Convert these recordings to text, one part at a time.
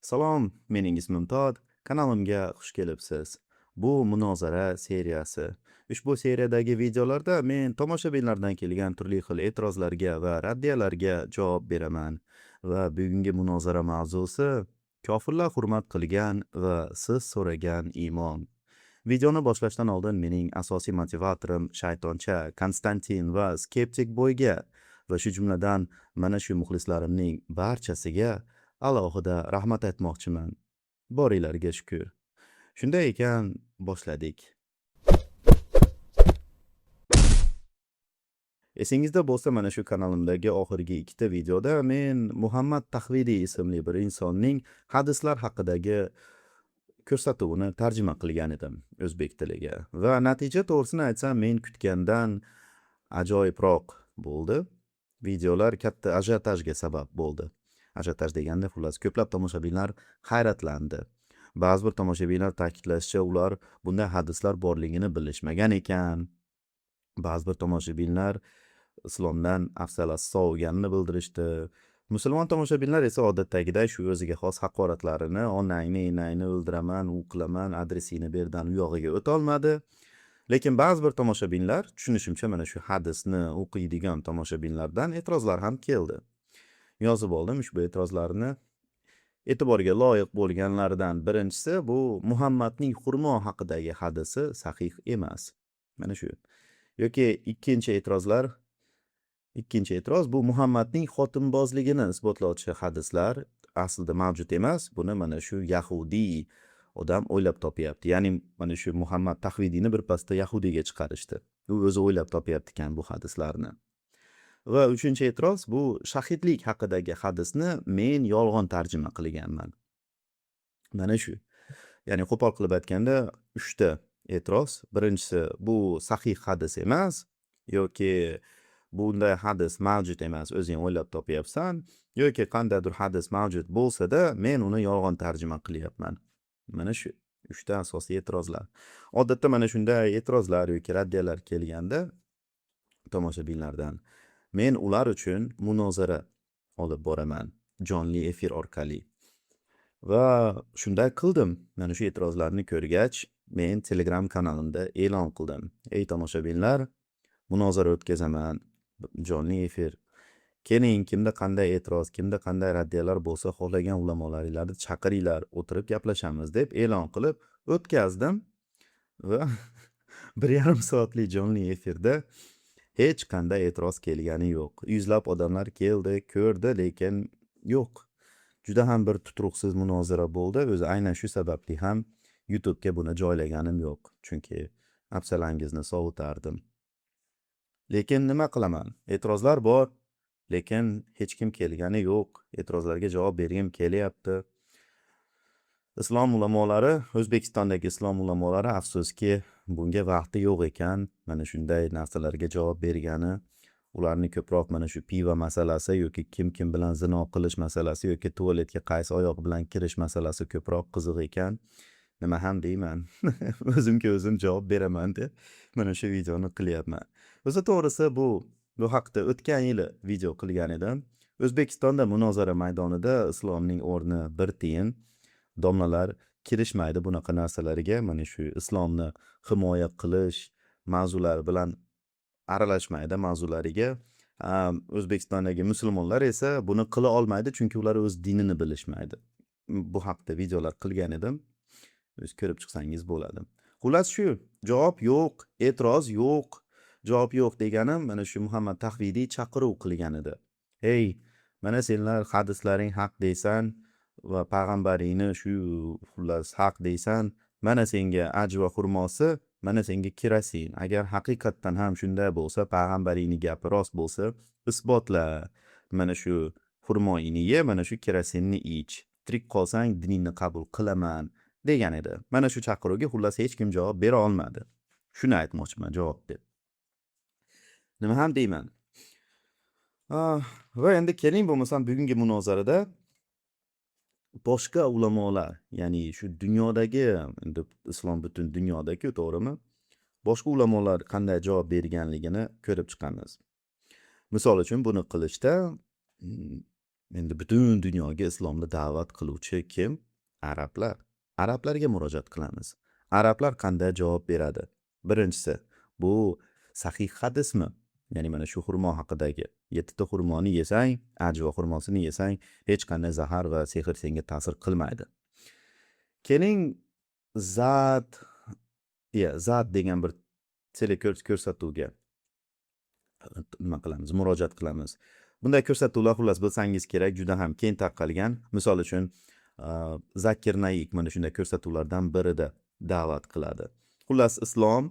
Salom, mening ismim Tod. Kanalimga xush kelibsiz. Bu munozara seriyasi. Ushbu seriyadagi videolarda men tomoshabinlardan kelgan turli xil e'tirozlarga va raddiyalarga javob beraman. Va bugungi munozara mavzusi kofirlar hurmat qilgan va siz so'ragan iymon. Videoni boshlashdan oldin mening asosiy motivatorim shaytoncha Konstantin va Skeptik Boyga va shu jumladan mana shu muxlislarimning barchasiga alohida rahmat aytmoqchiman. Boringlarga shukr. Shunday ekan, boshladik. Esingizda bo'lsa, mana shu kanalimdagi oxirgi ikkita videoda men Muhammad Tahvidiy ismli bir insonning hadislar haqidagi ko'rsatuvini tarjima qilgan edim o'zbek tiliga va natija to'g'risini aytsam men kutgandan ajoyibroq bo'ldi. Videolar katta ajiotajga sabab bo'ldi. Ajiotaj deganda xullas ko'plab tomoshabinlar hayratlandi. Ba'zi bir tomoshabinlar ta'kidlashicha ular bunday hadislar borligini bilishmagan ekan. Ba'zi bir tomoshabinlar islomdan afzal sovganini bildirishdi. Musulmon tomoshabinlar esa odatdagiday shu o'ziga xos haqoratlarini onangni, enangni o'ldiraman, u qilaman, adresingni berdan u yog'iga o'tolmadi. Lekin ba'zi bir tomoshabinlar, tushunishimcha mana shu hadisni o'qiydigan tomoshabinlardan e'tirozlar ham keldi. Yozib oldim ushbu e'tirozlarni. E'tiborga loyiq bo'lganlardan birinchisi bu Muhammadning xurmo haqidagi hadisi sahih emas. Mana shu. Yoki ikkinchi e'tiroz bu Muhammadning xotinbozligini isbotlovchi hadislar aslida mavjud emas. Buni mana shu yahudiy odam o'ylab topyapti. Ya'ni mana shu Muhammad Tahvidiyni bir pasda yahudiyga chiqarishdi. U o'zi o'ylab topyapti ekan bu hadislarni. Va uchinchi e'tiroz bu shahidlik haqidagi hadisni men yolg'on tarjima qilganman. Mana shu. Ya'ni qo'pol qilib aytganda 3 ta e'tiroz. Birinchisi bu sahih hadis emas yoki bunday hadis mavjud emas, o'zing o'ylab topyapsan yoki qandaydir hadis mavjud bo'lsa-da, men uni yolg'on tarjima qilyapman. Mana shu 3 ta asosiy e'tirozlar. Odatda mana shunday e'tirozlar yoki raddiyalar kelganda tomoshabinlardan men ular uchun munozara olib boraman jonli efir orqali. Va shunday qildim. Mana shu e'tirozlarni ko'rgach, men Telegram kanalimda e'lon qildim. Ey tomoshabinlar, munozara o'tkazaman, jonli efir. Keling, kimda qanday e'tiroz, kimda qanday raddiyalar bo'lsa, xohlagan ulamolaringlarni chaqiringlar, o'tirib gaplashamiz deb e'lon qilib o'tkazdim va 1,5 soatlik jonli efirda hech qanday e'tiroz kelgani yo'q. Yuzlab odamlar keldi, ko'rdi, lekin yo'q. Juda ham bir tuturuqsiz munozara bo'ldi. O'zi aynan shu sababli ham YouTube'ga buni joylaganim yo'q. Chunki hafsalangizni sovutardim. Lekin nima qilaman? E'tirozlar bor, lekin hech kim kelgani yo'q. E'tirozlarga javob bergim kelyapti. Islom ulamolari, O'zbekistondagi islom ulamolari afsuski bunga vaqti yo'q ekan. Mana shunday narsalarga javob bergani, ularni ko'proq mana shu piva masalasi yoki kim bilan zino qilish masalasi yoki tualetga qaysi oyoq bilan kirish masalasi ko'proq qiziq ekan. Nima ham deyman? O'zimga o'zim javob beraman deb mana shu videoni qilyapman. O'zi to'g'risi bu haqda o'tgan yili video qilgan edim. O'zbekistonda munozara maydonida islomning o'rni bir tiyin. Domlalar kirishmaydi bunaqa narsalarga, mana shu islomni himoya qilish mavzular bilan aralashmaydi mavzulariga. O'zbekistondagi musulmonlar esa buni qila olmaydi, chunki ular o'z dinini bilishmaydi. Bu haqda videolar qilgan edim. O'z ko'rib chiqsangiz bo'ladi. Xullas shu, javob yo'q, e'tiroz yo'q. Javob yo'q deganim mana shu Muhammad Tahvidiy chaqiruv qilgan edi. Hey, mana senlar hadislaring haq deysan va payg'ambaringni shu xullas haq deysan, mana senga ajva xurmosi, mana senga kerosin. Agar haqiqatdan ham shunday bo'lsa, payg'ambaringning gapi rost bo'lsa, isbotla. Mana shu xurmoingni ye, mana shu kerosinni ich. Tirik qolsang diningni qabul qilaman degan edi. Mana shu chaqiruvga xullas hech kim javob bera olmadi. Shuni aytmoqchiman javob deb. Nima ham deyman? Va endi keling bo'lmasam bugungi munozarada boshqa ulamolar, ya'ni shu dunyodagi, endi islom butun dunyoda-ku, to'g'rimi? Boshqa ulamolar qanday javob berganligini ko'rib chiqamiz. Misol uchun buni qilishda Endi butun dunyoga islomni da'vat qiluvchi kim? Arablar. Arablarga murojaat qilamiz. Arablar qanday javob beradi? Birinchisi, bu sahih hadismi? Ya'ni mana shu xurmo haqidagi 7 ta xurmoni yesang, ajva xurmosini yesang, hech qanday zahar va sehr senga ta'sir qilmaydi. Keling, zat zat degan bir ko'rsatuvga nima qilamiz, murojaat qilamiz. Bunday ko'rsatuvlar xullas bilsangiz kerak juda ham keng tarqalgan. Misol uchun Zakir Naik mana shunday ko'rsatuvlardan birida da'vat qiladi. Xullas islom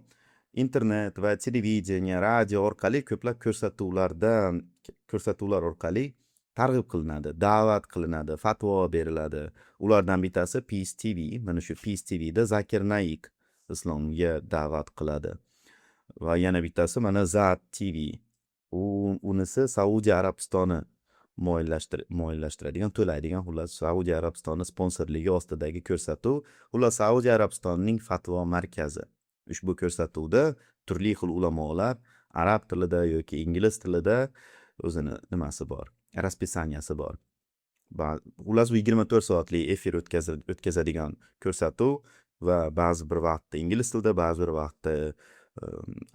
internet va televideniya, radio orqali ko'plab ko'rsatuvlar orqali targ'ib qilinadi, da'vat qilinadi, fatvo beriladi. Ulardan bittasi Peace TV. Mana shu Peace TVda Zakir Naik islomga da'vat qiladi. Va yana bittasi mana Zat TV. Unisi Saudiya Arabistoni moyillashtiradigan, to'laydigan, xullas Saudiya Arabistoni sponsorligi ostidagi ko'rsatuv. Xullas Saudiya Arabistonining fatvo markazi. Ushbu ko'rsatuvda turli xil ulamolar arab tilida yoki ingliz tilida o'zini nimasi bor, raspisaniyasi bor. Xullas 24 soatli efir o'tkazadigan ko'rsatuv va ba'zi bir vaqtda ingliz tilida, ba'zi bir vaqtda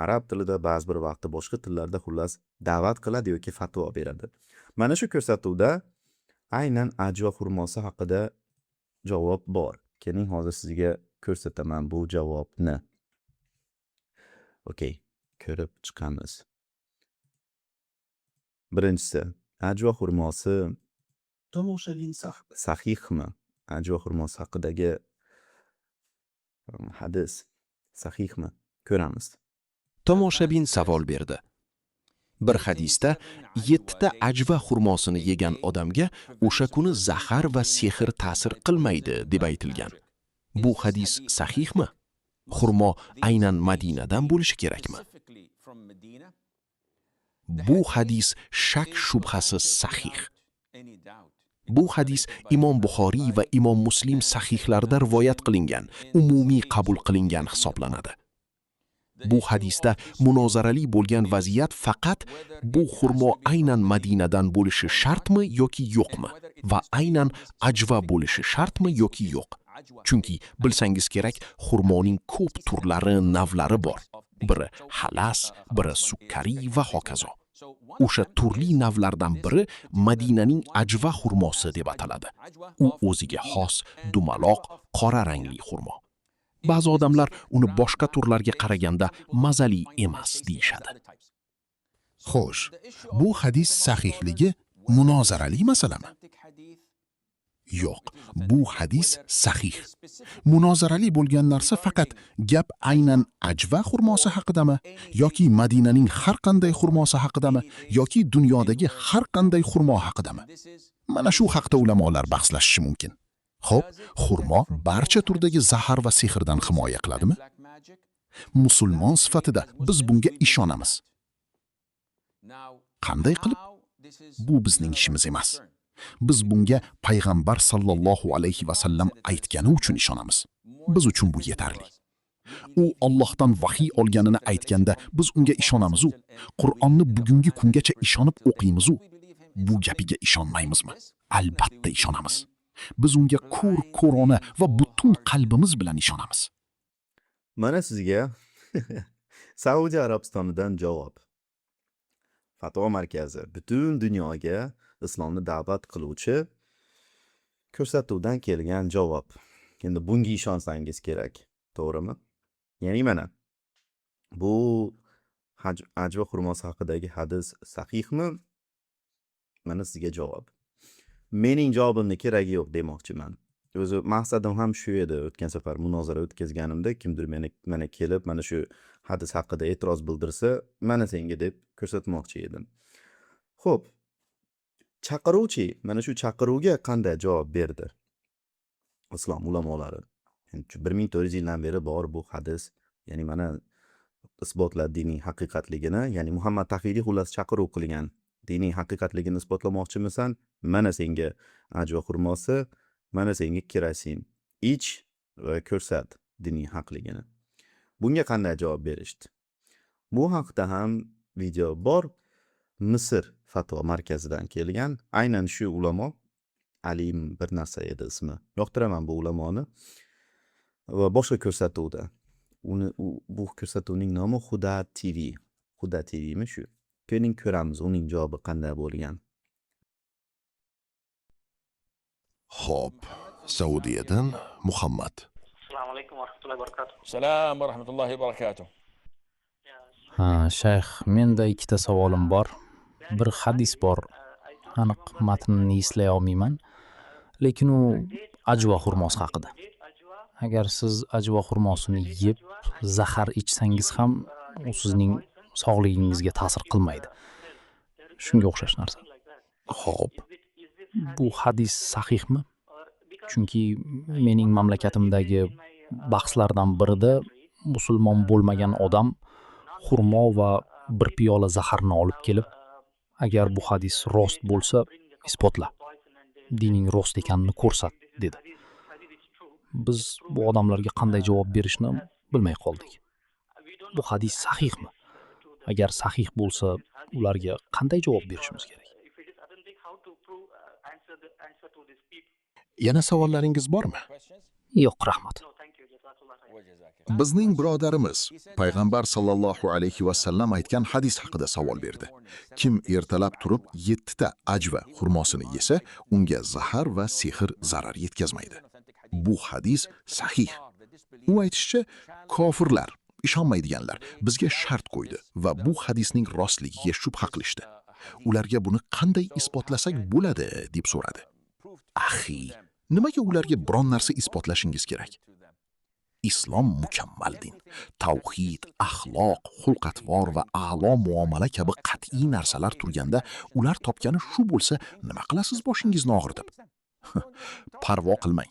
arab tilida, ba'zi bir vaqtda boshqa tillarda xullas da'vat qiladi yoki fatvo beradi. Mana shu ko'rsatuvda aynan ajva xurmosi haqida javob bor. Keling, hozir sizga ko'rsataman bu javobni. Okey, ko'rib chiqamiz. Birinchisi, ajva xurmosi sahihmi? Ajva xurmosi haqidagi hadis sahihmi? Ko'ramiz. Tomoshabin savol berdi. Bir hadisda 7 ta ajva xurmosini yegan odamga o'sha kuni zahar va sehr ta'sir qilmaydi deb aytilgan. Bu hadis sahihmi? Xurmo aynan Madinadan bo'lishi kerakmi? Bu hadis shak shubhasiz sahih. Bu hadis Imom Buxoriy va Imom Muslim sahihlarida rivoyat qilingan, umumiy qabul qilingan hisoblanadi. Bu hadisda munozarali bo'lgan vaziyat faqat bu xurmo aynan Madinadan bo'lishi shartmi yoki yo'qmi va aynan ajva bo'lishi shartmi yoki yo'q. Chunki bilsangiz kerak, xurmoning ko'p turlari, navlari bor. Biri halas, biri sukkari va hokazo. O'sha turli navlardan biri Madinaning ajva xurmosi deb ataladi. U o'ziga xos, dumaloq, qora rangli xurmo. Ba'zi odamlar uni boshqa turlarga qaraganda mazali emas deyishadi. Xo'sh, bu hadis sahihligi munozarali masalami? Yo'q, bu hadis sahih. Munozarali bo'lgan narsa faqat gap aynan ajva xurmosi haqidami yoki Madinaning har qanday xurmosi haqidami yoki dunyodagi har qanday xurmo haqidami? Mana shu haqda ulamolar bahslashishi mumkin. Xo'p, xurmo barcha turdagi zahar va sehrdan himoya qiladimi? Musulmon sifatida biz bunga ishonamiz. Qanday qilib? Bu bizning ishimiz emas. Biz bunga payg'ambar sallallohu alayhi va sallam aytgani uchun ishonamiz. Biz uchun bu yetarli. U Allohdan vahiy olganini aytganda biz unga ishonamiz u. Qur'onni bugungi kungacha ishonib o'qiymiz u. Bu gapiga ishonmaymizmi? Albatta ishonamiz. Biz unga ko'rona va butun qalbimiz bilan ishonamiz. Mana sizga Saudiya Arabistonidan javob. Fatvo markazi butun dunyoga islomni da'vat qiluvchi ko'rsatuvdan kelgan javob. Endi bunga ishonsangiz kerak, to'g'rimi? Ya'ni mana bu ajva xurmosi haqidagi hadis sahihmi? Mana sizga javob. Mening javobimni keragi yo'q demoqchiman. O'zi maqsadim ham shu edi. O'tgan safar munozara o'tkazganimda kimdir meni kelib mana shu hadis haqida e'tiroz bildirsa, mana senga deb ko'rsatmoqchi edim. Xo'p, chaqiruvchi mana shu chaqiruvga qanday javob berdi? Islom ulamolari. 1400 yildan beri bor bu hadis, ya'ni mana isbotlab diniy haqiqatligini, ya'ni Muhammad Tahvidi xullas chaqiruv qilgan diniy haqiqatligini isbotlamoqchimisan? Mana senga ajva xurmosi, mana senga kerosin. Ich va ko'rsat diniy haqligini. Bunga qanday javob berishdi? Bu haqda ham video bor. Misr fatvo markazidan kelgan. Aynan shu ulamo Alim bir narsa edi ismi. Yoqtiraman bu ulamoni. Va boshqa ko'rsatuvda. Bu ko'rsatuvning nomi Huda TV. Huda TVmi shu? Keling ko'ramiz uning javobi qanday bo'lgan. Xo'p, Saudiyadan Muhammad. Assalomu alaykum va rahmatullohi va barakatuh. Salam va rahmatullohi va barakatuh. Ha, shayx, menda ikkita savolim bor. Bir hadis bor. Aniq matnini eslay olmayman, lekin u ajva xurmosi haqida. Agar siz ajva xurmosini yeb zahar ichsangiz ham u sizning sog'ligingizga ta'sir qilmaydi. Shunga o'xshash narsa. Xo'p, Bu hadis sahihmi? Chunki mening mamlakatimdagi bahslardan birida musulmon bo'lmagan odam xurmo va bir piyola zaharni olib kelib, agar bu hadis rost bo'lsa, isbotla. Dining rost ekanini ko'rsat, dedi. Biz bu odamlarga qanday javob berishni bilmay qoldik. Bu hadis sahihmi? Agar sahih bo'lsa, ularga qanday javob berishimiz kerak? Yana savollaringiz bormi? Yo'q, rahmat. Bizning birodarimiz payg'ambar sallallohu alayhi va sallam aytgan hadis haqida savol berdi. Kim ertalab turib 7 ta ajva xurmosini yesa, unga zahar va sehr zarar yetkazmaydi. Bu hadis sahih. U aytishicha, kofirlar, ishonmaydiganlar bizga shart qo'ydi va bu hadisning rostligiga shubha qilishdi. Ularga buni qanday isbotlasak bo'ladi deb so'radi. Axi, nimaga ularga biron narsa isbotlashingiz kerak? Islom mukammal din. Tavhid, axloq, xulq-atvor va a'lo muomala kabi qat'iy narsalar turganda, ular topgani shu bo'lsa, nima qilasiz boshingizni og'ritib? Parvo qilmang.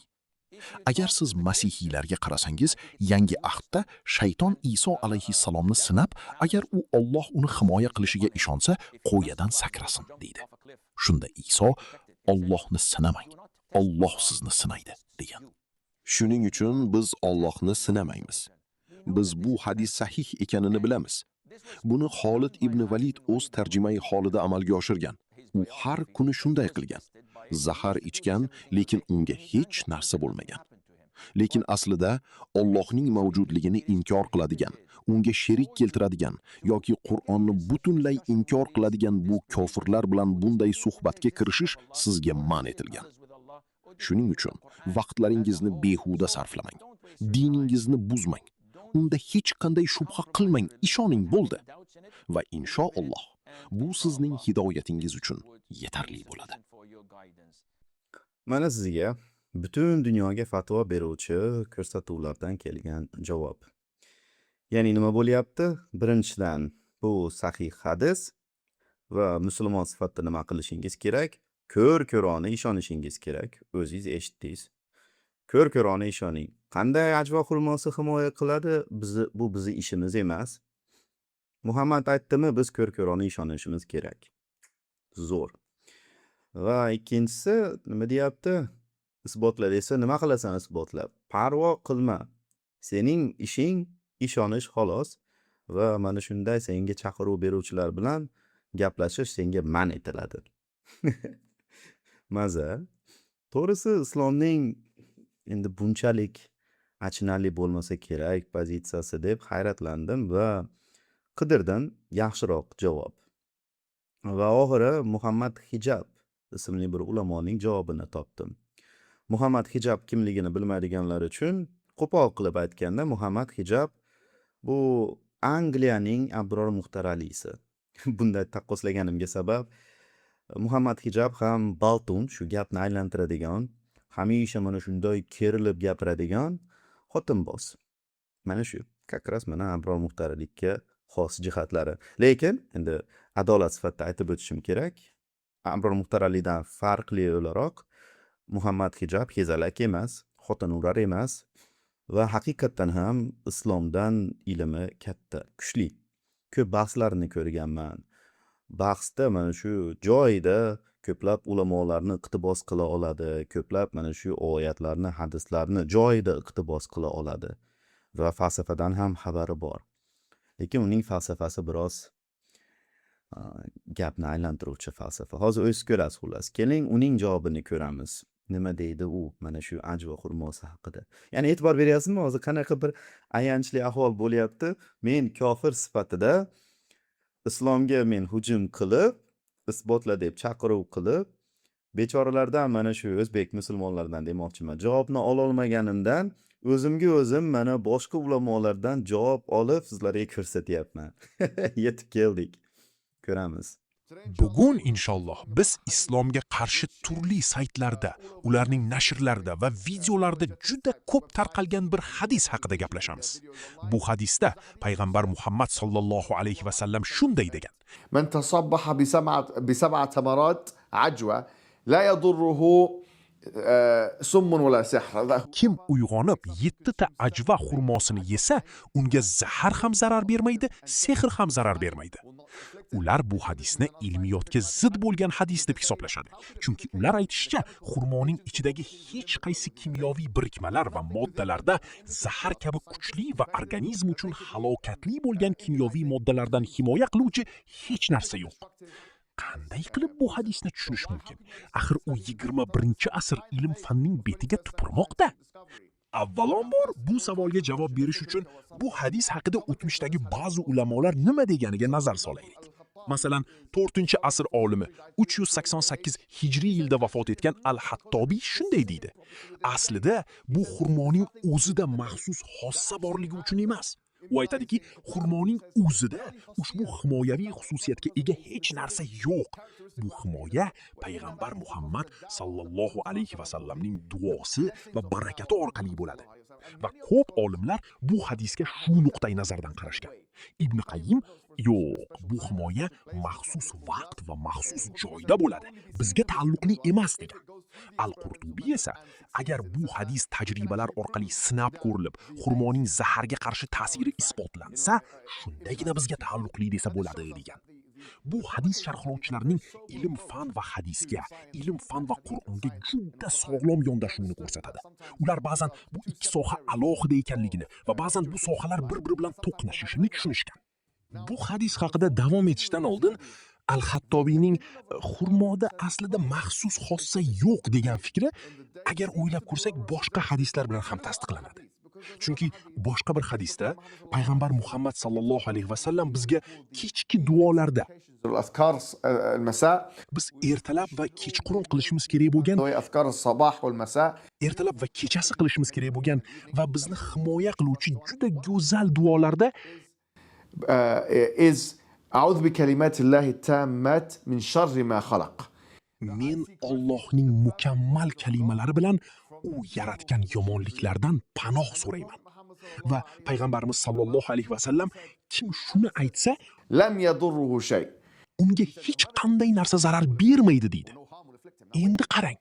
Agar siz masihiylarga qarasangiz, yangi ahdda shayton Iso alayhissalomni sinab, agar u Alloh uni himoya qilishiga ishonsa, qo'yadan sakrasin, deydi. Shunda Iso, Allohni sinamang, Alloh sizni sinaydi, degan. shuning uchun biz Allohni sinamaymiz. Biz bu hadis sahih ekanini bilamiz. Buni Xolid ibn Valid o'z tarjimai holida amalga oshirgan. U har kuni shunday qilgan. Zahar ichgan, lekin unga hech narsa bo'lmagan. Lekin aslida Allohning mavjudligini inkor qiladigan, unga sherik keltiradigan yoki Qur'onni butunlay inkor qiladigan bu kofirlar bilan bunday suhbatga kirishish sizga man etilgan. Shuning uchun vaqtlaringizni behuda sarflamang. Diningizni buzmang. Unda hech qanday shubha qilmang, ishoning bo'ldi. Va inshaalloh bu sizning hidoyatingiz uchun yetarli bo'ladi. Mana sizga butun dunyoga fatvo beruvchi ko'rsatuvlardan kelgan javob. Ya'ni nima bo'lyapti? Birinchidan, bu sahih hadis va musulmon sifatida nima qilishingiz kerak? Ko'r-ko'rona ishonishingiz kerak. O'zingiz eshitdingiz. Ko'r-ko'rona ishoning. Qanday ajva xurmosi himoya qiladi? Bu bizning ishimiz emas. Muhammad aytdimi, biz ko'r-ko'rona ishonishimiz kerak. Zo'r. Va ikkinchisi nima deyapti? Isbotla desa, nima qilasan isbotlab? Parvo qilma. Sening ishing ishonish xolos va mana shunday senga chaqiruv beruvchilar bilan gaplashish senga man etiladi. Maza. To'g'risi islomning endi bunchalik achinarli bo'lmasa kerak pozitsiyasi deb hayratlandim va qidirdim yaxshiroq javob. Va oxiri Muhammad Hijab ismli bir ulamoning javobini topdim. Muhammad Hijab kimligini bilmaydiganlar uchun qo'pol qilib aytganda Muhammad Hijab bu Angliyaning Abror Muxtaralisi. Bunday taqqoslaganimga sabab Muhammad Hijab ham Baltun shu gapni aylantiradigan, hamisha mana shunday kerilib gapiradigan xotinboz. Mana shu kakras mana Abror Muxtaralikka xos jihatlari. Lekin endi adolat sifatida aytib o'tishim kerak. Abror Muxtaralidan farqli o'laroq Muhammad Hijab hezalak emas, xotin urar emas va haqiqatan ham islomdan ilmi katta, kuchli. Ko'p bahslarni ko'rganman. Bahsda mana shu joyida ko'plab ulamolarni iqtibos qila oladi, ko'plab mana shu oyatlarni, hadislarni joyida iqtibos qila oladi va falsafadan ham xabari bor. Lekin uning falsafasi biroz gapni aylantiruvchi falsafa. Hozir o'zingiz ko'rasiz xullas. Keling, uning javobini ko'ramiz. Nima deydi u mana shu ajva xurmosi haqida. Ya'ni e'tibor beryapsizmi? Hozir qanaqa bir ayanchli ahvol bo'lyapti. Men kofir sifatida islomga men hujum qilib, isbotla deb chaqiruv qilib, bechoralardan mana shu o'zbek musulmonlardan demoqchiman. Javobni ola olmaganimdan o'zimga o'zim mana boshqa ulamolardan javob olib sizlarga ko'rsatyapman. Yetib keldik. Ko'ramiz. Bugun inshaalloh biz islomga qarshi turli saytlarda, ularning nashrlarida va videolarda juda ko'p tarqalgan bir hadis haqida gaplashamiz. Bu hadisda payg'ambar Muhammad sallallohu alayhi va sallam shunday degan: من تصبح بسبع تمرات عجوة لا يضره سم ولا سحر. Kim uyg'onib 7 ta ajva xurmosini yesa, unga zahar ham zarar bermaydi, sehr ham zarar bermaydi. Ular bu hadisni ilmiyotga zid bo'lgan hadis deb hisoblashadi. Chunki ular aytishicha, xurmoning ichidagi hech qaysi kimyoviy birikmalar va moddalarda zahar kabi kuchli va organizm uchun halokatli bo'lgan kimyoviy moddalardan himoya qiluvchi hech narsa yo'q. Qanday qilib bu hadisni tushunish mumkin? Axir u 21-asr ilm fanning betiga tupurmoqda. Avvalambor bu savolga javob berish uchun bu hadis haqida o'tmishdagi ba'zi ulamolar nima deganiga nazar solaylik. Masalan, 4-asr olimi 388 hijriy yilda vafot etgan Al-Hattobiy shunday deydi: Aslida bu xurmoning o'zida maxsus xossa borligi uchun emas. U aytadiki, xurmoning o'zida ushbu himoyaviy xususiyatga ega hech narsa yo'q. Bu himoya payg'ambar Muhammad sallallohu alayhi va sallamning duosi va barakati orqali bo'ladi. Va ko'p olimlar bu hadisga shu nuqtai nazardan qarashgan. Ibn Qayyim yo'q, bu himoya maxsus vaqt va maxsus joyda bo'ladi, bizga taalluqli emas degan. Al-Qurtubiy esa agar bu hadis tajribalar orqali sinab ko'rilib, xurmoning zaharga qarshi ta'siri isbotlansa, shundagina bizga taalluqli desa bo'ladi degan. Bu hadis sharhlovchilarining ilm fan va hadisga, ilm fan va Qur'onga juda sog'lom yondashuvini ko'rsatadi. Ular ba'zan bu ikki soha alohida ekanligini va ba'zan bu sohalar bir-biri bilan to'qnashishini tushunishgan. Bu hadis haqida davom etishdan oldin Al-Hattobiyning xurmoda aslida maxsus xossa yo'q degan fikri, agar o'ylab ko'rsak, boshqa hadislar bilan ham tasdiqlanadi. Chunki boshqa bir hadisda payg'ambar Muhammad sallallohu alayhi va sallam bizga kechki duolarda الأذكار المساء biz ertalab va kechqurun qilishimiz kerak bo'lgan, وهي أذكار الصباح والمساء ertalab va kechasi qilishimiz kerak bo'lgan va bizni himoya qiluvchi juda go'zal duolarda is أعوذ بكلمات الله التامات من شر ما خلق. men Allohning mukammal kalimalari bilan u yaratgan yomonliklardan panoh so'rayman. Va payg'ambarimiz sallallohu alayhi va sallam kim shuni aytsa, لم يضره شيء. unga hech qanday narsa zarar bermaydi deydi. Endi qarang,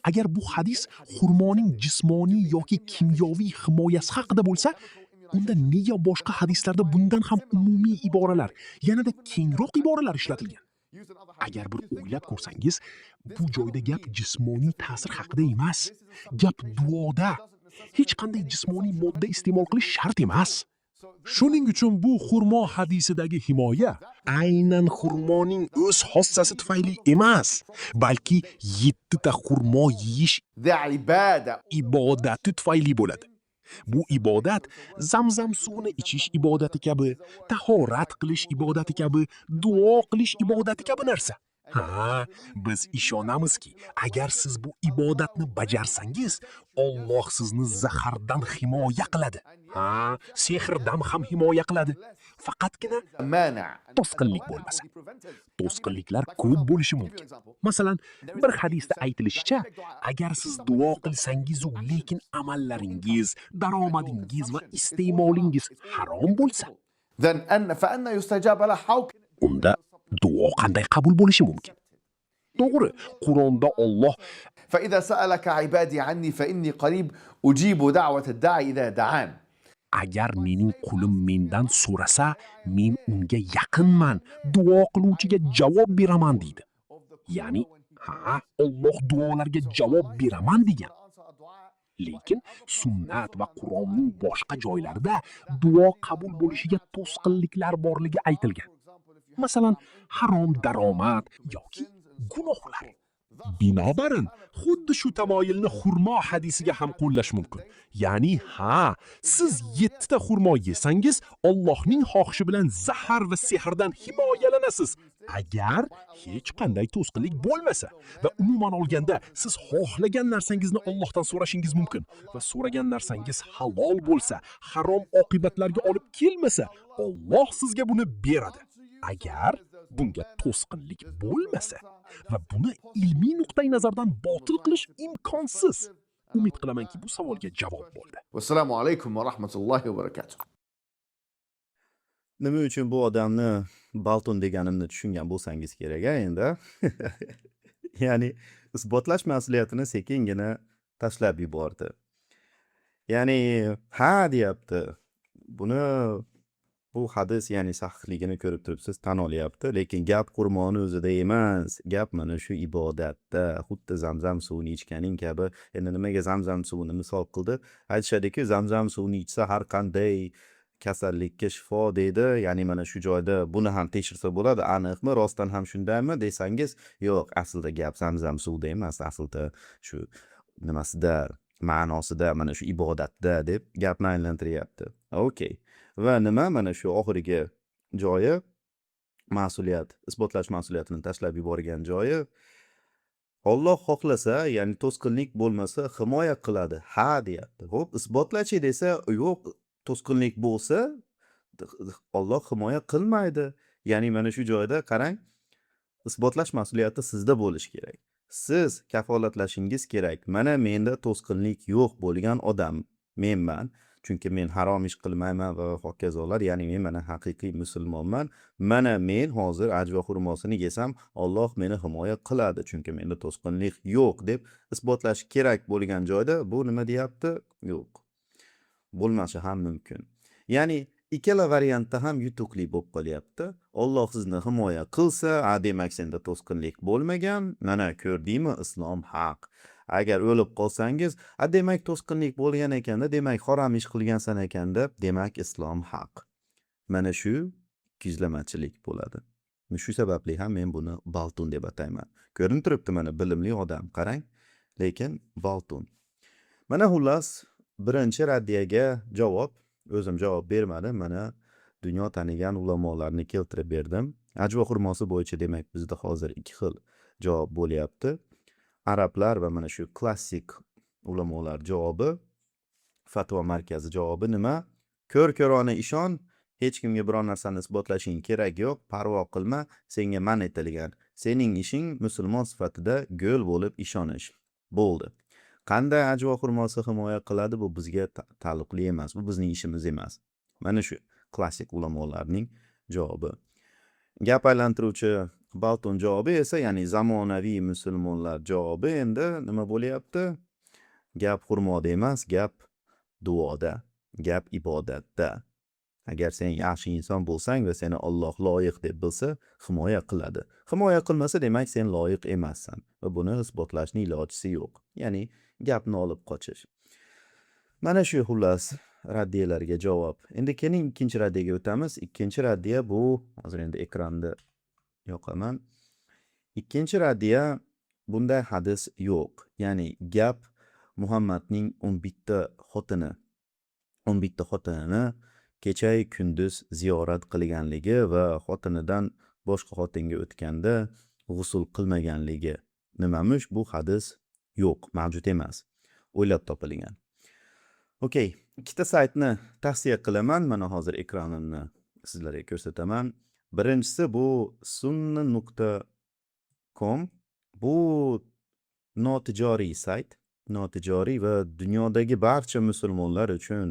agar bu hadis xurmoning jismoniy yoki kimyoviy himoyasi haqida bo'lsa, unda nega boshqa hadislarda bundan ham umumiy iboralar, yanada kengroq iboralar ishlatilgan? Agar bir o'ylab ko'rsangiz, bu joyda gap jismoniy ta'sir haqida emas, gap duoda. Hech qanday jismoniy modda iste'mol qilish shart emas. Shuning uchun bu xurmo hadisidagi himoya aynan xurmoning o'z xossasi tufayli emas, balki 7 ta xurmo yeyish ذا عبادة. ibodati tufayli bo'ladi. Bu ibodat Zamzam suvini ichish ibodati kabi, tahorat qilish ibodati kabi, duo qilish ibodati kabi narsa. Ha, biz ishonamizki, agar siz bu ibodatni bajarsangiz, Alloh sizni zahardan himoya qiladi. Ha, sehrdan ham himoya qiladi. Faqatgina مانع. to'sqinlik bo'lmasa. To'sqinliklar ko'p bo'lishi mumkin. Masalan, bir hadisda aytilishicha, agar siz duo qilsangiz, lekin amallaringiz, daromadingiz va iste'molingiz harom bo'lsa, فأن يستجاب له حوك. unda duo qanday qabul bo'lishi mumkin? To'g'ri, Qur'onda Alloh فإذا سألك عبادي عني فإني قريب أجيب دعوة الداعي إذا دعان. agar mening qulim mendan so'rasa, men unga yaqinman, duo qiluvchiga javob beraman deydi. Ya'ni, ha, Alloh duolarga javob beraman degan. Lekin sunnat va Qur'onning boshqa joylarida duo qabul bo'lishiga to'sqinliklar borligi aytilgan. masalan harom daromad yoki gunohlar. Binobarin, xuddi shu tamoyilni xurmo hadisiga ham qo'llash mumkin. Ya'ni, siz 7 ta xurmo yesangiz, Allohning xohishi bilan zahar va sehrdan himoyalanasiz. Agar hech qanday to'sqinlik bo'lmasa va umuman olganda siz xohlagan narsangizni Allohdan so'rashingiz mumkin va so'ragan narsangiz halol bo'lsa, harom oqibatlarga olib kelmasa, Alloh sizga buni beradi. Agar bunga to'sqinlik bo'lmasa va buni ilmiy nuqtai nazardan botil qilish imkonsiz. Umid qilamanki, bu savolga javob bo'ldi. Vassalamu alaykum va rahmatullohi va barakatuh. Nima uchun bu odamni Balton deganimni tushungan bo'lsangiz kerak endi. Ya'ni isbotlash mas'uliyatini sekingina tashlab yubordi. Ya'ni deyapti. Buni bu hadis ya'ni sahihligini ko'rib turibsiz, tan olyapti, lekin gap xurmoni o'zida emas, gap mana shu ibodatda, xuddi Zamzam suvini ichganing kabi. Endi nimaga Zamzam suvini misol qildi? Aytishadiki, Zamzam suvini ichsa har qanday kasallikka shifo deydi. Ya'ni mana shu joyda buni ham tekshirsa bo'ladi, aniqmi, rostdan ham shundaymi desangiz, yo'q, aslida gap Zamzam suvida emas, aslida shu nimasida, ma'nosida, mana shu ibodatda deb gapni aylantiryapti. Okey. Va nima mana shu oxirgi joyi, mas'uliyat, isbotlash mas'uliyatini tashlab yuborgan joyi, Alloh xohlasa, ya'ni to'sqinlik bo'lmasa himoya qiladi, deyapti. Xo'p, isbotlachi desa, yo'q, to'sqinlik bo'lsa Alloh himoya qilmaydi. Ya'ni mana shu joyda qarang, isbotlash mas'uliyati sizda bo'lishi kerak. Siz kafolatlashingiz kerak. Mana menda to'sqinlik yo'q bo'lgan odam menman. Chunki men harom ish qilmayman va hokazolar, ya'ni men mana haqiqiy musulmonman. Mana men hozir ajva xurmosini yesam, Alloh meni himoya qiladi, chunki menda to'sqinlik yo'q deb isbotlash kerak bo'lgan joyda bu nima deyapti? Yo'q. Bo'lmashi ham mumkin. Ya'ni ikkala variantda ham yutuqli bo'lib qolyapti. Alloh sizni himoya qilsa, demak senda to'sqinlik bo'lmagan. Mana ko'rdingmi, islom haq. Agar o'lib qolsangiz, demak to'sqinlik bo'lgan ekanda, demak harom ish qilgansan ekanda, demak islom haq. Mana shu ikiyuzlamachilik bo'ladi. Shu sababli ham men buni Balton deb atayman. Ko'rinib turibdi mana bilimli odam, qarang, lekin Balton. Mana xullas birinchi raddiyaga javob, o'zim javob bermadim, mana dunyo tanigan ulamolarni keltirib berdim. Ajva xurmosi bo'yicha demak bizda hozir 2 xil javob bo'lyapti. Arablar va mana shu klassik ulamolar javobi, fatvo markazi javobi nima? Ko'r-ko'rona ishon, hech kimga biror narsani isbotlashing kerak yo'q, parvo qilma, senga man etilgan. Sening ishing musulmon sifatida go'l bo'lib ishonish. Bo'ldi. Qanday ajvo xurmosi himoya qiladi, bu bizga taalluqli emas, bu bizning ishimiz emas. Mana shu klassik ulamolarning javobi. Gap aylantiruvchi Balton javobi esa, ya'ni zamonaviy musulmonlar javobi endi nima bo'lyapti? Gap xurmoda emas, gap duoda, gap ibodatda. Agar sen yaxshi inson bo'lsang va seni Alloh loyiq deb bilsa, himoya qiladi. Himoya qilmasa, demak sen loyiq emassan va buni isbotlashning ilojisi yo'q. Ya'ni gapni olib qochish. Mana shu xullas raddiyalarga javob. Endi keling ikkinchi raddiyaga o'tamiz. Ikkinchi raddiya bu, hozir endi ekranda yoqaman. Ikkinchi raddiya, bunday hadis yo'q. Ya'ni gap Muhammadning 11 xotinini kecha kunduz ziyorat qilganligi va xotinidan boshqa xotinga o'tganda g'usul qilmaganligi. Nimamish? Bu hadis yo'q, mavjud emas. O'ylab topilgan. Okey, ikkita saytni tavsiya qilaman. Mana hozir ekranimni sizlarga ko'rsataman. Birinchisi bu sunna.com. Bu notijoriy sayt, notijoriy va dunyodagi barcha musulmonlar uchun,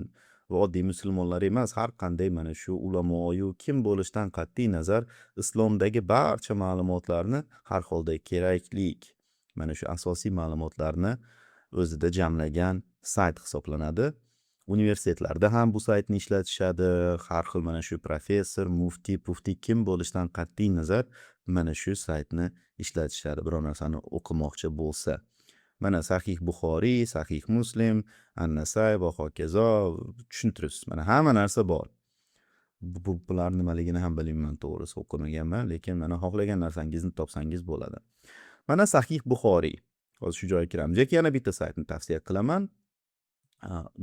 va oddiy musulmonlar emas, har qanday mana shu ulamoyu kim bo'lishdan qat'iy nazar islomdagi barcha ma'lumotlarni har holda keraklik, mana shu asosiy ma'lumotlarni o'zida jamlagan sayt hisoblanadi. Universitetlarda ham bu saytni ishlatishadi. Har xil mana shu professor, mufti, pufti kim bo'lishdan qat'iy nazar mana shu saytni ishlatishadi biror narsani o'qimoqchi bo'lsa. Mana Sahih Buxoriy, Sahih Muslim, An-Nasai va hokazo tushuntirasiz. Mana hamma narsa bor. bular nimaligini ham bilmayman, to'g'risi o'qimaganman, lekin mana xohlagan narsangizni topsangiz bo'ladi. Mana Sahih Buxoriy. Hozir shu joyga kiramiz. Yoki yana bitta saytni tavsiya qilaman.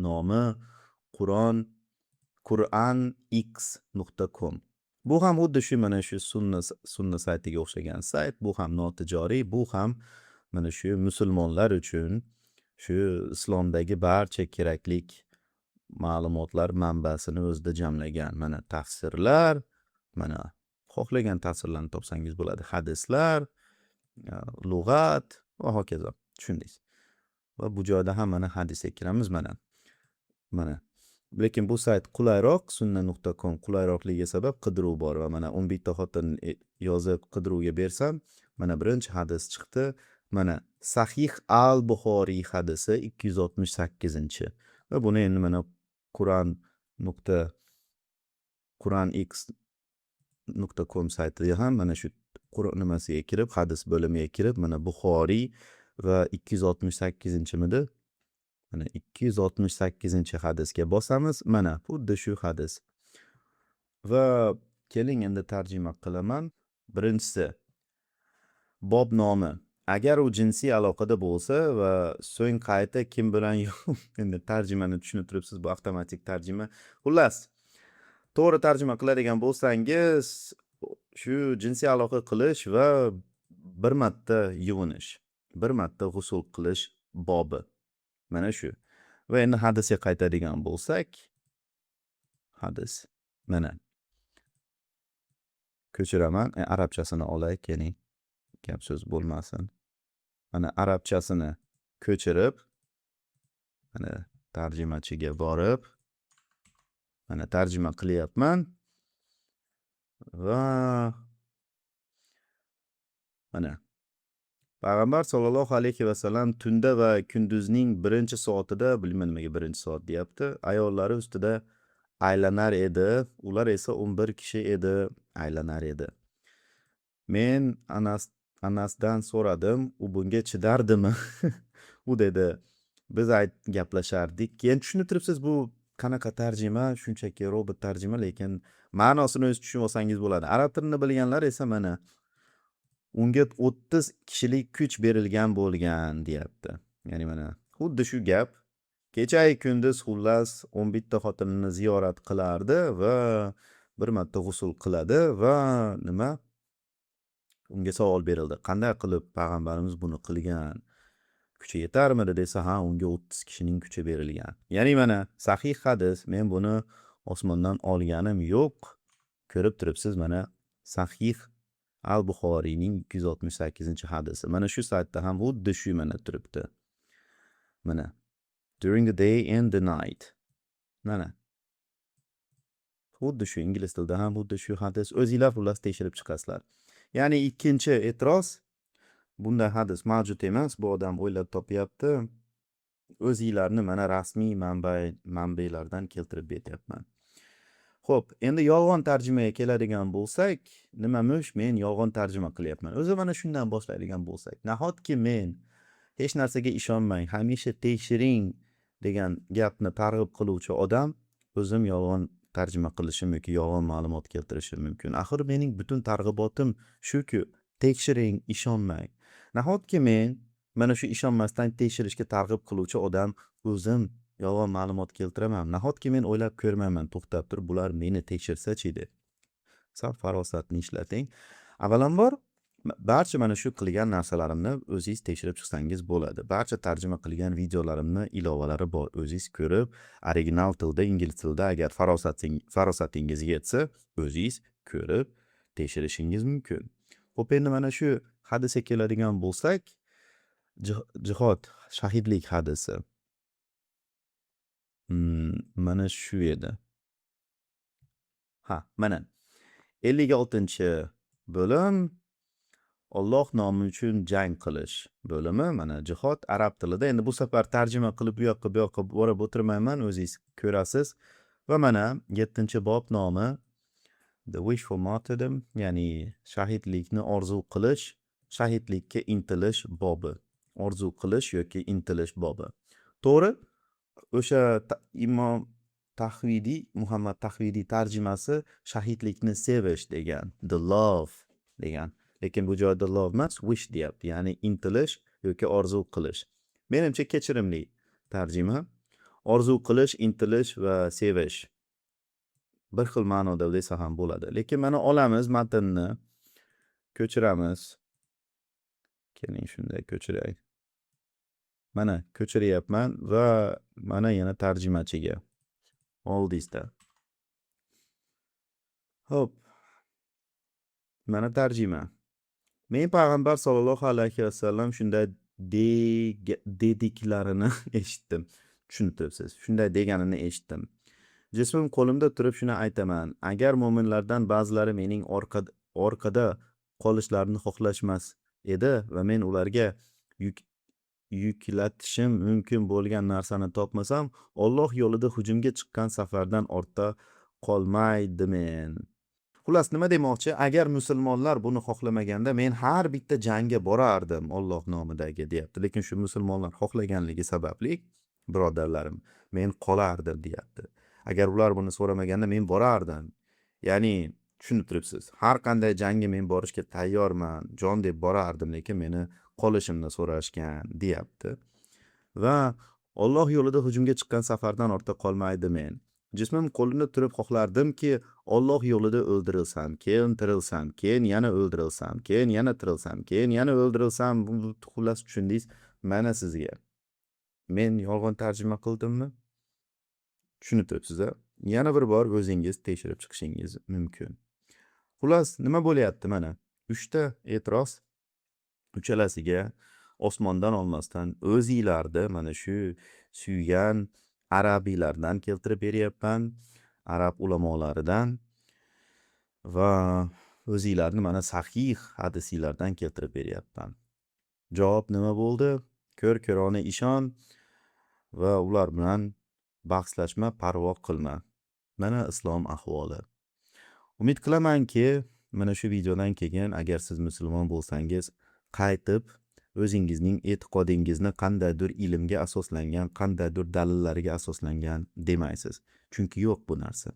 Nomi quranx.com. Bu ham xuddi shu mana shu sunna saytiga o'xshagan sayt. Bu ham notijoriy, bu ham mana shu musulmonlar uchun shu islomdagi barcha keraklik ma'lumotlar manbasini o'zida jamlagan. Mana tafsirlar, mana xohlagan tafsirlarni topsangiz bo'ladi. Hadislar, lug'at va hokazo. Tushundingiz. Va bu joyda ham mana hadisga kiramiz mana. Lekin bu sayt qulayroq, sunna.com qulayroqligiga sabab qidiruv bor va mana 11 ta xotin yozib qidiruvga bersam, mana birinchi hadis chiqdi. Mana Sahih al-Buxoriy hadisi 268-chi. Va buni endi mana quranx.com saytiga ham mana shu nimasiga kirib, hadis bo'limiga kirib, mana Buxoriy va 268-chimidi? Mana 268-hadisga bosamiz. Mana xuddi shu hadis. Va keling endi tarjima qilaman. Birinchisi bob nomi. Agar u jinsiy aloqada bo'lsa va so'ng qayta kim bilan endi tarjimani tushunib turibsiz, bu avtomatik tarjima. Xullas, to'g'ri tarjima qiladigan bo'lsangiz, shu jinsiy aloqa qilish va bir marta yuvinish, bir marta g'usl qilish bobi. Mana shu. Va endi hadisga qaytadigan bo'lsak, hadis mana ko'chiraman, arabchasini olay, keling. Gap so'z bo'lmasin. Mana arabchasini ko'chirib, mana tarjimachiga borib, mana tarjima qilyapman. Va mana Payg'ambar sollallohu alayhi va sallam tunda va kunduzning birinchi soatida, bilmayman nimaga birinchi soat deyapti, ayollari ustida aylanar edi. Ular esa 11 kishi edi, aylanar edi. Men Anasdan so'radim, u bunga chidardimi? U dedi, biz gaplashardik. Keyin tushunib turibsiz, bu qanaqa tarjima, shunchaki robot tarjima, lekin ma'nosini o'z tushunib olsangiz bo'ladi. Arab tilini bilganlar esa mana unga 30 kishilik kuch berilgan bo'lgan deyapti. Ya'ni mana xuddi shu gap. Kecha-yu kunduz xullas 11 ta xotinini ziyorat qilardi va bir marta g'usl qiladi va nima? Unga savol berildi. Qanday qilib payg'ambarimiz buni qilgan? Kuchi yetarmidi desa, ha, unga 30 kishining kuchi berilgan. Ya'ni mana sahih hadis, men buni osmondan olganim yo'q. Ko'rib turibsiz, mana Sahih al-Buxoriyning 268-hadisi. Mana shu saytda ham xuddi shu mana turibdi. Mana during the day and the night. Mana xuddi shu ingliz tilida ham xuddi shu hadis. O'zingizlar xullas tekshirib chiqasizlar. Ya'ni ikkinchi e'tiroz, bunday hadis mavjud emas, bu odam o'ylab topyapti. O'zingizlarni mana rasmiy manbalardan keltirib betyapman. Xo'p, endi yolg'on tarjimaga keladigan bo'lsak, nimamush men yolg'on tarjima qilyapman. O'zi mana shundan boshlaydigan bo'lsak, nahotki men hech narsaga ishonmang, hamisha tekshiring degan gapni targ'ib qiluvchi odam o'zim yolg'on tarjima qilishim yoki yolg'on ma'lumot keltirishim mumkin. Axir mening butun targ'ibotim shuki, tekshiring, ishonmang. Nahotki men mana shu ishonmasdan tekshirishga targ'ib qiluvchi odam o'zim yolg'on ma'lumot keltiraman. Nahotki men o'ylab ko'rmayman, to'xtab turib bular meni tekshirsa-chi deb. Sal farosatni ishlating. Avvalambor barcha mana shu qilgan narsalarimni o'zingiz tekshirib chiqsangiz bo'ladi. Barcha tarjima qilgan videolarimni ilovalari bor. O'zingiz ko'rib, original tilda, ingliz tilda agar farosatingiz yetsa, o'zingiz ko'rib tekshirishingiz mumkin. Xo'p, endi mana shu hadisga keladigan bo'lsak, jihod, shahidlik hadisi. Mana shu edi. Ha, mana 56-bo'lim Alloh nomi uchun jang qilish bo'limi, mana jihod arab tilida. Endi bu safar tarjima qilib bu yoqqa borib o'tirmayman, o'zingiz ko'rasiz. Va mana 7-bob nomi The Wish for Martyrdom, ya'ni shahidlikni orzu qilish, shahidlikka intilish bobi. Orzu qilish yoki intilish bobi. To'g'ri? O'sha imom Muhammad Tahvidiy tarjimasi shahidlikni sevish degan, the love degan. Lekin bu joyda love emas, wish deyapti, ya'ni intilish yoki orzu qilish. Menimcha kechirimli tarjima. Orzu qilish, intilish va sevish bir xil ma'noda desa ham bo'ladi. Lekin mana olamiz matnni, ko'chiramiz. Keling, shunday ko'chiray. Mana ko'chiryapman va mana yana tarjimachiga. Oldingizda. Hop. Mana tarjima. Men payg'ambar sollallohu alayhi vasallam shunday dediklarini eshitdim. Tushuntiribsiz. Shunday deganini eshitdim. Jismim qo'limda turib shuni aytaman. Agar mo'minlardan ba'zilari mening orqada qolishlarini xohlashmas edi va men ularga yuklatishim mumkin bo'lgan narsani topmasam, Alloh yo'lida hujumga chiqqan safardan ortda qolmaydimen. Xullas, nima demoqchi? Agar musulmonlar buni xohlamaganda men har bitta jangga borardim Alloh nomidagi deyapti. Lekin shu musulmonlar xohlaganligi sababli, birodarlarim, men qolardim deyapti. Agar ular buni so'ramaganda men borardim. Ya'ni tushunib turibsiz. Har qanday jangga men borishga tayyorman, jon deb borardim, lekin meni qolishimni so'rashgan deyapti. Va Alloh yo'lida hujumga chiqqan safardan ortda qolmaydimen. Jismim qo'limda turib xohlardimki, Alloh yo'lida o'ldirilsam, keyin tirilsam, keyin yana o'ldirilsam, keyin yana tirilsam, keyin yana o'ldirilsam, xullas tushundingiz. Mana sizga. Men yolg'on tarjima qildimmi? Tushunib turibsiz. Yana bir bor o'zingiz tekshirib chiqishingiz mumkin. Xullas, nima bo'lyapti mana? 3 ta e'tiroz. Uchalasiga osmondan olmasdan o'zingizlarni mana shu suygan arabiylardan keltirib beryapman, arab ulamolaridan va o'zingizlarni mana sahih hadislardan keltirib beryapman. Javob nima bo'ldi? Ko'r-ko'rona ishon va ular bilan bahslashma, parvo qilma. Mana islom ahvoli. Umid qilamanki, mana shu videodan keyin agar siz musulmon bo'lsangiz, qaytib o'zingizning e'tiqodingizni qandaydir ilmga asoslangan, qandaydir dalillarga asoslangan demaysiz. Chunki yo'q bu narsa.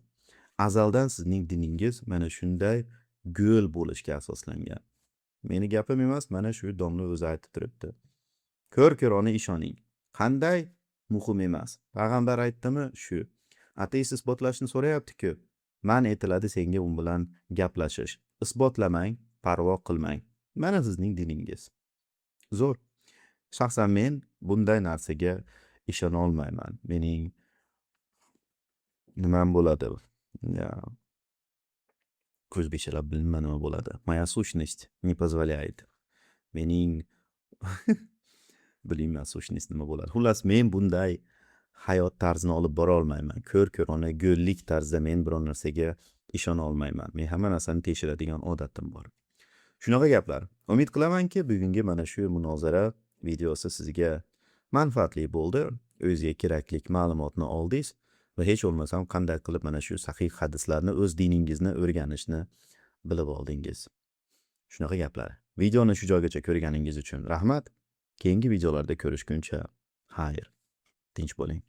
Azaldan sizning diningiz mana shunday go'l bo'lishga asoslangan. Meni gapim emas, mana shu domla o'zi aytib turibdi. Ko'r-ko'rona ishoning. Qanday? Muhim emas. Payg'ambar aytdimi? Shu. Ateist isbotlashni so'rayapti-ku. Man etiladi senga u bilan gaplashish. Isbotlamang, parvo qilmang. Mana sizning diningiz. Zo'r. Shaxsan men bunday narsaga ishona olmayman. Mening nimam bo'ladi? Ya. Ko'zbeshalab bilma nima bo'ladi. Moya сущность не позволяет. Mening bilmayman сущность nima bo'ladi. Xullas, men bunday hayot tarzini olib bora olmayman. Ko'r-ko'rona go'llik tarzda men biror narsaga ishona olmayman. Men hamma narsani tekshiradigan odatim bor. Shunaqa gaplar. Umid qilamanki, bugungi mana shu munozara videosi sizga manfaatli bo'ldi. O'zingizga kerakli ma'lumotni oldingiz va hech bo'lmasam qanday qilib mana shu sahih hadislarni o'z diningizni o'rganishni bilib oldingiz. Shunaqa gaplar. Videoni shu joygacha ko'rganingiz uchun rahmat. Keyingi videolarda ko'rishguncha xayr. Tinch bo'ling.